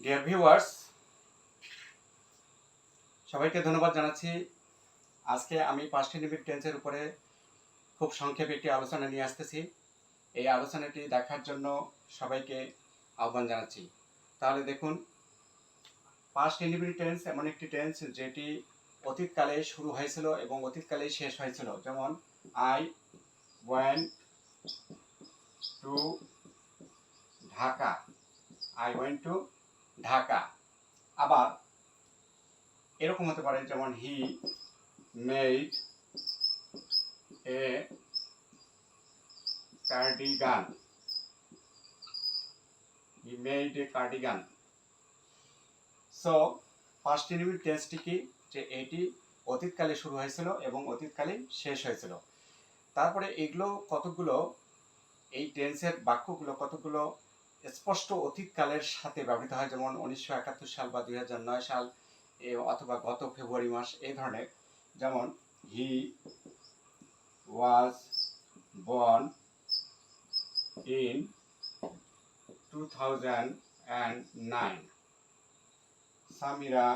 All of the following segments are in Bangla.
ডিয়ার ভিউয়ার্স, সবাইকে ধন্যবাদ জানাচ্ছি। আজকে আমি পাস্ট ইনডিফিনিট টেন্সের উপরে খুব সংক্ষেপে একটি আলোচনা নিয়ে আসতেছি। এই আলোচনাটি দেখার জন্য সবাইকে আহ্বান জানাচ্ছি। তাহলে দেখুন, পাস্ট ইনডিফিনিট টেন্স এমন একটি টেন্স যেটি অতীতকালে শুরু হয়েছিল এবং অতীতকালে শেষ হয়েছিল। যেমন I went to Dhaka, I went to Dhaka. আবার এরকম হতে পারে, যেমন he made a cardigan, he made a cardigan. So past indefinite টেন্সটি কি, যে এটি অতীতকালে শুরু হয়েছিল এবং অতীতকালে শেষ হয়েছিল। তারপরে এগুলো কতগুলো, এই টেন্সের বাক্যগুলো কতগুলো স্পষ্ট অতীতকালের সাথে ব্যবহৃত হয়, যেমন 1971 সাল বা 2009 সাল অথবা গত ফেব্রুয়ারি মাস, এই ধরনের। যেমন he was born in 2009, Samira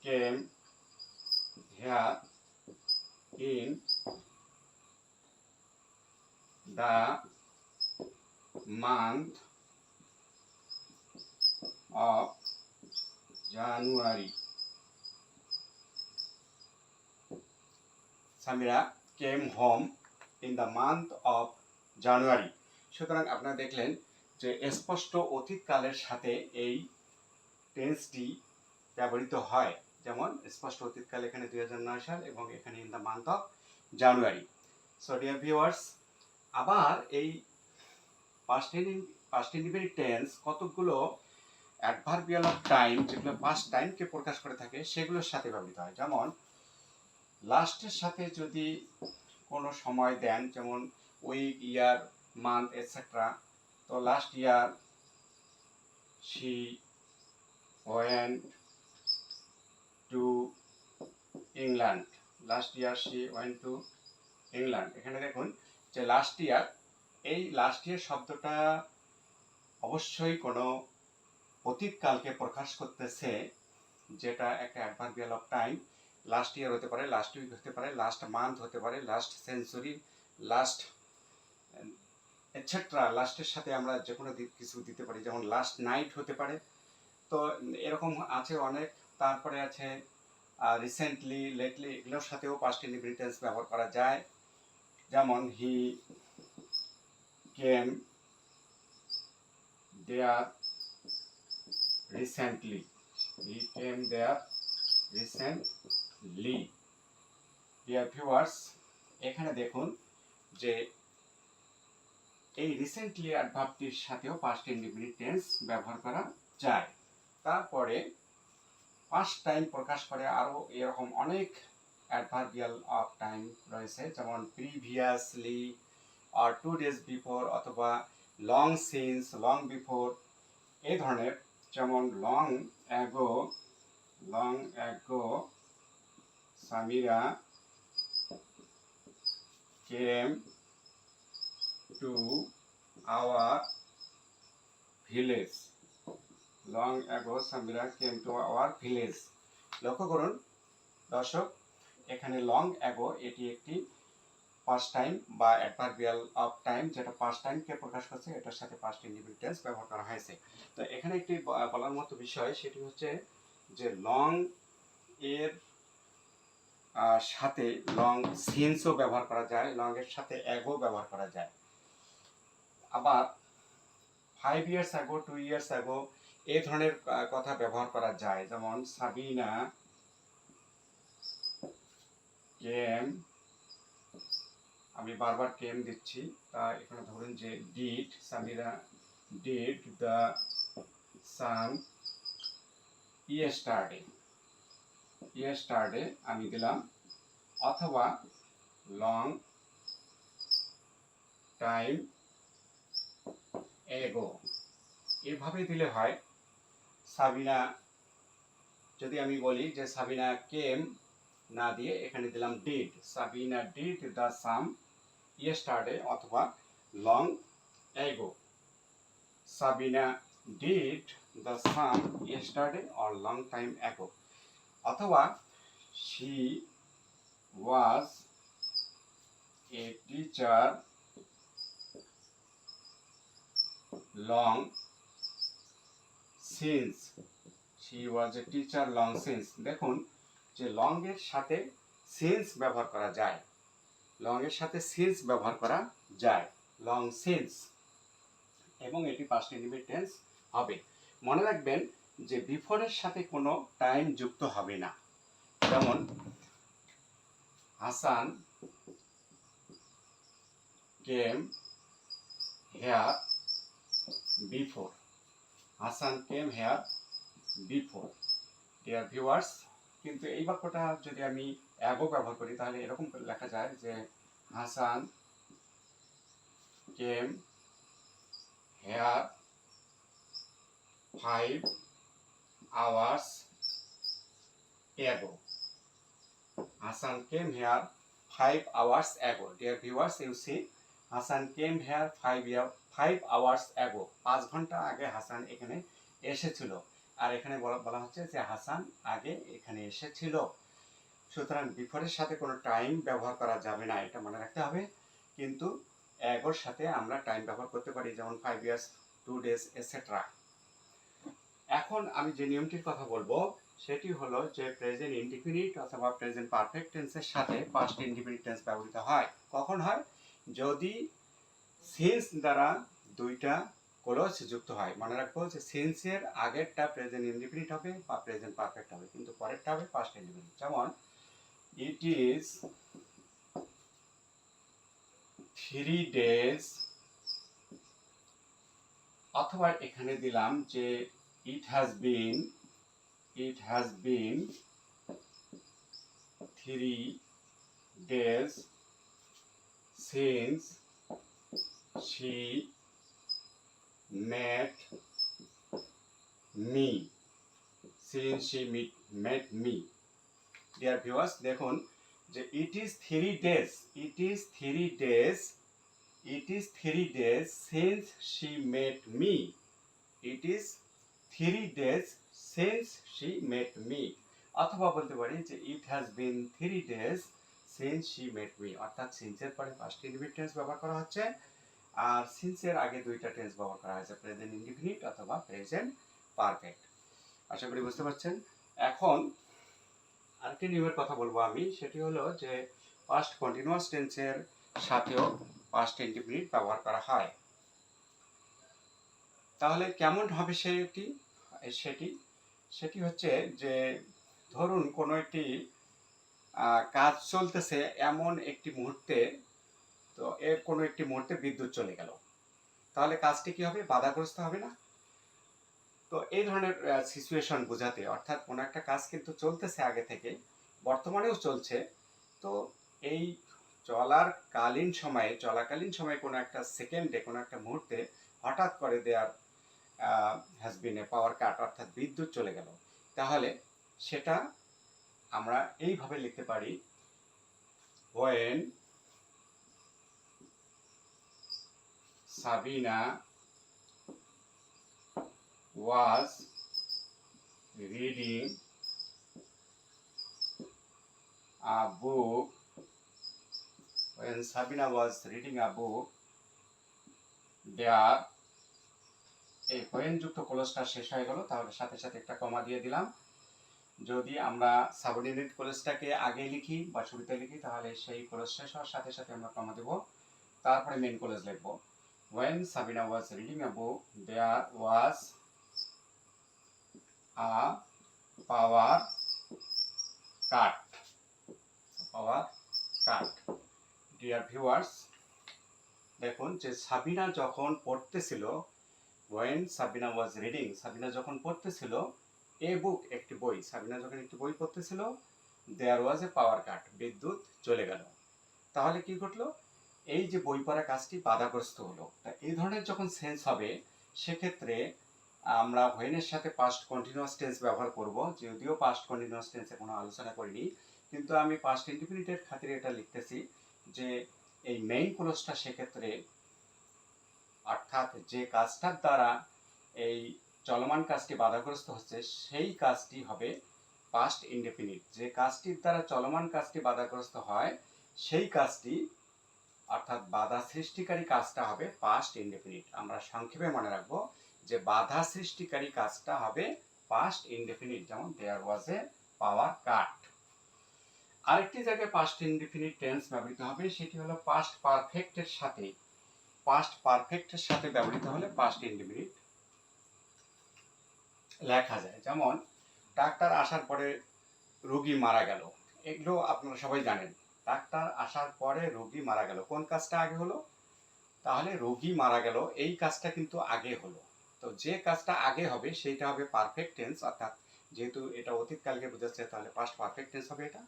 came here in the month of January. Samira came home in the month of January. সুতরাং আপনারা দেখলেন যে স্পষ্ট অতীতকালের সাথে এই টেন্সটি ব্যবহৃত হয়। যেমন স্পষ্ট অতীতকাল এখানে 2009 সাল এবং এখানে in the month of January. So dear viewers, আবার এই পাস্ট ইনডিফিনিট টেন্স কতগুলো অ্যাডভার্বিয়াল অফ টাইম, যেগুলো পাস্ট টাইমকে প্রকাশ করে থাকে, সেগুলোর সাথে ব্যবহৃত হয়। যেমন লাস্টের সাথে যদি কোনো সময় দেন, যেমন উইক, ইয়ার, মান্থ এটসেট্রা, তো last year she went to England, last year she went to England. এখানে দেখুন যে লাস্ট ইয়ার, এই লাস্ট ইয়ার শব্দটা অবশ্যই কোনো অতীতকালকে প্রকাশ করতেছে, যেটা একটা adverbial of time. Last year হতে পারে, লাস্ট উইক হতে পারে, লাস্ট মান্থ হতে পারে, লাস্ট সেঞ্চুরি, লাস্ট এটসেট্রা। লাস্টের সাথে আমরা যে কোনো কিছু দিতে পারি, যেমন লাস্ট নাইট হতে পারে। তো এরকম আছে অনেক। তারপরে আছে রিসেন্টলি, লেটলি, এগুলোর সাথেও পাস্ট ইনডিফিনিট টেন্স ব্যবহার করা যায়। যেমন হি কেম দেয়ার রিসেন্টলি, হি কেম দেয়ার রিসেন্টলি। ডিয়ার ভিউয়ার্স, এখানে দেখুন যে এই রিসেন্টলি অ্যাডভার্বটির সাথেও পাস্ট ইনডিফিনিট টেন্স ব্যবহার করা যায়। তারপরে পাস্ট টাইম প্রকাশ করে আরও এরকম অনেক অ্যাডভার্বিয়াল অফ টাইম রয়েছে, যেমন প্রিভিয়াসলি আর 2 days বিফোর, অথবা লং সিন্স, লং বিফোর, এই ধরনের। যেমন long ago, long ago Samira came to our village, long ago Samira came to our village. লক্ষ্য করুন দর্শক, এখানে লং অ্যাগো এটি একটি পাস্ট টাইম বা অ্যাডভার্বিয়াল অফ টাইম, যেটা পাস্ট টাইমকে প্রকাশ করছে, এটার সাথে পাস্ট ইনডিফিনিট টেন্স ব্যবহার করা হয়েছে। তো এখানে একটি বলার মতো বিষয়, সেটি হচ্ছে যে লং এর সাথে লং সিন্সও ব্যবহার করা যায়, লং এর সাথে অ্যাগো ব্যবহার করা যায়। আবার 5 years ago, 2 years ago, এই ধরনের কথা ব্যবহার করা যায়। যেমন সাবিনা কেম, আমি বারবার কেম দিচ্ছি, তা এখানে ধরুন যে did, Samira did the sum yesterday, yesterday আমি দিলাম, অথবা লং টাইম এগো, এভাবে দিলে হয়। সাবিনা, যদি আমি বলি যে সাবিনা কেম না দিয়ে এখানে দিলাম did, Sabina did the sum yesterday, অথবা long ago, Sabina did the sum yesterday or long time ago, অথবা she was a teacher long since, she was a teacher long since. দেখুন যে লং এর সাথে সিন্স ব্যবহার করা যায়, লং এর সাথে সিন্স ব্যবহার করা যায়, লং সিন্স, এবং এটি পাস্ট ইনডিফিনিট টেন্স হবে। মনে রাখবেন যে বিফোরের সাথে কোনো টাইম যুক্ত হবে না। যেমন Hasan came here before, Hasan came here before. Dear viewers, কিন্তু এই বাক্যটা যদি আমি অ্যাগো ব্যবহার করি তাহলে এরকম লেখা যায় যে Hasan came here 5 hours ago. Hassan came here 5 hours ago. Dear viewers, you see, Hassan came here 5 hours ago. 5 ঘন্টা আগে হাসান এখানে এসেছিল। আর এখানে বলা হচ্ছে যে হাসান আগে এখানে এসেছিল। সুতরাং বিফোরের সাথে কোনো টাইম ব্যবহার করা যাবে না, এটা মনে রাখতে হবে। কিন্তু এগোর সাথে আমরা টাইম ব্যবহার করতে পারি, যেমন 5 years, 2 days, এটসেট্রা। এখন আমি যে নিয়মটির কথা বলবো সেটি হলো যে প্রেজেন্ট ইনডিফিনিট অথবা প্রেজেন্ট পারফেক্ট টেন্সের সাথে পাস্ট ইনডিফিনিট টেন্স ব্যবহৃত হয়। কখন হয়? যদি সিন্স দ্বারা দুইটা ক্লোজ যুক্ত হয়। মনে রাখবো যে সিন্সের আগেরটা প্রেজেন্ট ইনডিফিনিট হবে বা প্রেজেন্ট পারফেক্ট হবে, কিন্তু পরেরটা হবে পাস্ট ইনডিফিনিট। যেমন ইট ইজ 3 days, অথবা এখানে দিলাম যে it has been 3 days since she met me, met me. Dear viewers, দেখুন যে it is 3 days since she met me. It is 3 days since she met me. অথবা বলতে পারি যে it has been 3 days since she met me, অর্থাৎ since এর পরে past indefinite tense ব্যবহার করা হচ্ছে, আর since এর আগে দুইটা টেন্স ব্যবহার করা হয়েছে, প্রেজেন্ট ইনডিফিনিট অথবা প্রেজেন্ট পারফেক্ট। আশা করি বুঝতে পারছেন। এখন আরেকটি নিয়মের কথা বলবো আমি, সেটি হলো যে পাস্ট কন্টিনিউয়াস টেন্সের সাথেও পাস্ট ইনডিফিনিট ব্যবহার করা হয়। তাহলে কেমন হবে সেটি হচ্ছে যে ধরুন কোনো একটি কাজ চলতেছে এমন একটি মুহূর্তে, তো এর কোনো একটি মুহূর্তে বিদ্যুৎ চলে গেল, তাহলে কাজটি কি হবে? বাধাগ্রস্ত হবে না? তো এই ধরনের সিচুয়েশন বোঝাতে, অর্থাৎ কোনো একটা কাজ কিন্তু চলতেছে আগে থেকে, বর্তমানেও চলছে, তো এই চলাকালীন সময়ে কোনো একটা সেকেন্ডে, কোনো একটা মুহূর্তে হঠাৎ করে দেয়ার হ্যাজ বিন এ পাওয়ার কাট, অর্থাৎ বিদ্যুৎ চলে গেল, তাহলে সেটা আমরা এইভাবে লিখতে পারি, when Sabina was reading a book, there, এই when যুক্ত ক্লোজটা শেষ হয়ে গেল, তাহলে সাথে সাথে একটা কমা দিয়ে দিলাম। যদি আমরা সাবঅর্ডিনেট ক্লোজটাকে আগে লিখি বা শুরুতে লিখি, তাহলে সেই ক্লোজ শেষ হওয়ার সাথে সাথে আমরা কমা দেব, তারপরে মেইন ক্লোজ লিখব। when Sabina was reading a book, there was a power cut. Dear viewers, দেখুন যে সাবিনা যখন পড়তেছিল, when Sabina was reading, Sabina যখন পড়তেছিল a book, একটি বই, সাবিনা যখন একটি বই পড়তেছিল, there was a power cut, বিদ্যুৎ চলে গেল। তাহলে কি ঘটলো? এই যে বই পড়া কাজটি বাধাগ্রস্ত হলো। তা এই ধরনের যখন সেন্স হবে, সেক্ষেত্রে আমরা when এর সাথে পাস্ট কন্টিনিউয়াস টেন্স ব্যবহার করব। যদিও পাস্ট কন্টিনিউয়াস টেন্সে কোনো আলোচনা করিনি, কিন্তু আমি পাস্ট ইনডিফিনিটের খাতিরে এটা লিখতেছি যে এই মেইন ক্লোজটা সেক্ষেত্রে, অর্থাৎ যে কাজটার দ্বারা এই চলমান কাজটি বাধাগ্রস্ত হচ্ছে সেই কাজটি হবে পাস্ট ইনডেফিনিট। যে কাজটির দ্বারা চলমান কাজটি বাধাগ্রস্ত হয় সেই কাজটি অর্থাৎ বাধা সৃষ্টিকারী কাজটা হবে পাস্ট ইনডেফিনিট। আমরা সংক্ষেপে মনে রাখবো যে বাধা সৃষ্টিকারী কাজটা হবে পাস্ট ইনডেফিনিট। যেমন দেয়ার ওয়াজ এ পাওয়ার কাট। আরেকটি জায়গায় পাস্ট ইনডেফিনিট টেন্স ব্যবহৃত হবে, সেটি হলো পাস্ট পারফেক্টের সাথে। পাস্ট পারফেক্টের সাথে ব্যবহৃত হলে পাস্ট ইনডেফিনিট লেখা যায়। যেমন ডাক্তার আসার পরে রোগী মারা গেল, এগুলো আপনারা সবাই জানেন। ডাক্তার আসার পরে রোগী মারা গেল, কোন কাজটা আগে হলো? তাহলে রোগী মারা গেল এই কাজটা কিন্তু আগে হলো। তো যে কাজটা আগে হবে সেইটা হবে পারফেক্ট টেন্স, অর্থাৎ যেহেতু এটা অতীতকালকে বোঝাচ্ছে তাহলে পাস্ট পারফেক্ট টেন্স হবে এটা।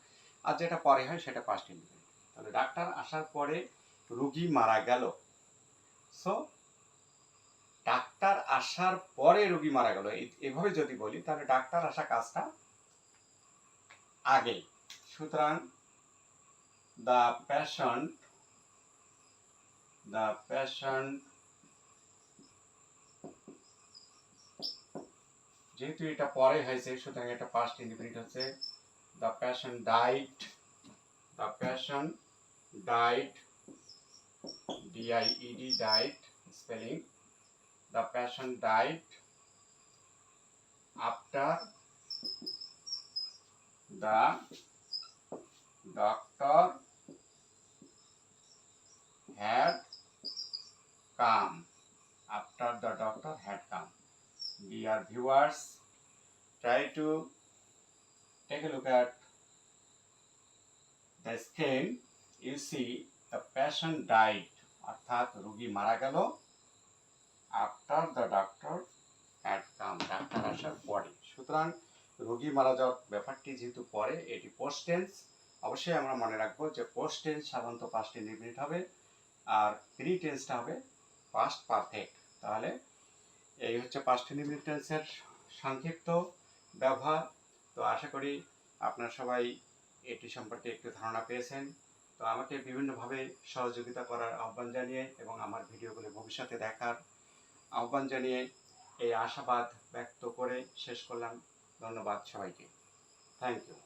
আর যেটা পরে হয় সেটা পাস্ট ইনডেফিনিট। তাহলে ডাক্তার আসার পরে রোগী মারা গেল। সো ডাক্তার আসার পরে রোগী মারা গেল, এভাবে যদি বলি তাহলে ডাক্তার আসা কাজটা আগে। সুতরাং দ্য পেশেন্ট যেহেতু এটা পরে হয়েছে সুতরাং এটা পাস্ট ইনডেফিনিট হচ্ছে the patient died. D I E D died spelling. The patient died after the doctor had come. After the doctor had come. Dear viewers, try to take a look at the screen. You see the patient died, অর্থাৎ রোগী মারা গেল। After the doctor had come, doctor আসার পরে। সুতরাং রোগী মারা যাওয়ার ব্যাপারটি যেহেতু পরে, এটি পোস্ট টেন্স। অবশ্যই আমরা মনে রাখবো যে পোস্ট টেন্স সাধারণত পাস্ট ইনডেফিনিট হবে, আর প্রি টেন্সটা হবে পাস্ট পারফেক্ট। তাহলে এই হচ্ছে পাস্ট ইনডেফিনিট টেন্সের সংক্ষিপ্ত ব্যবহার। তো আশা করি আপনারা সবাই এটি সম্পর্কে একটু ধারণা পেয়েছেন। তো আমাকে বিভিন্নভাবে সহযোগিতা করার আহ্বান জানিয়ে এবং আমার ভিডিওগুলো ভবিষ্যতে দেখার আহ্বান জানিয়ে এই আশাবাদ ব্যক্ত করে শেষ করলাম। ধন্যবাদ সবাইকে। Thank you.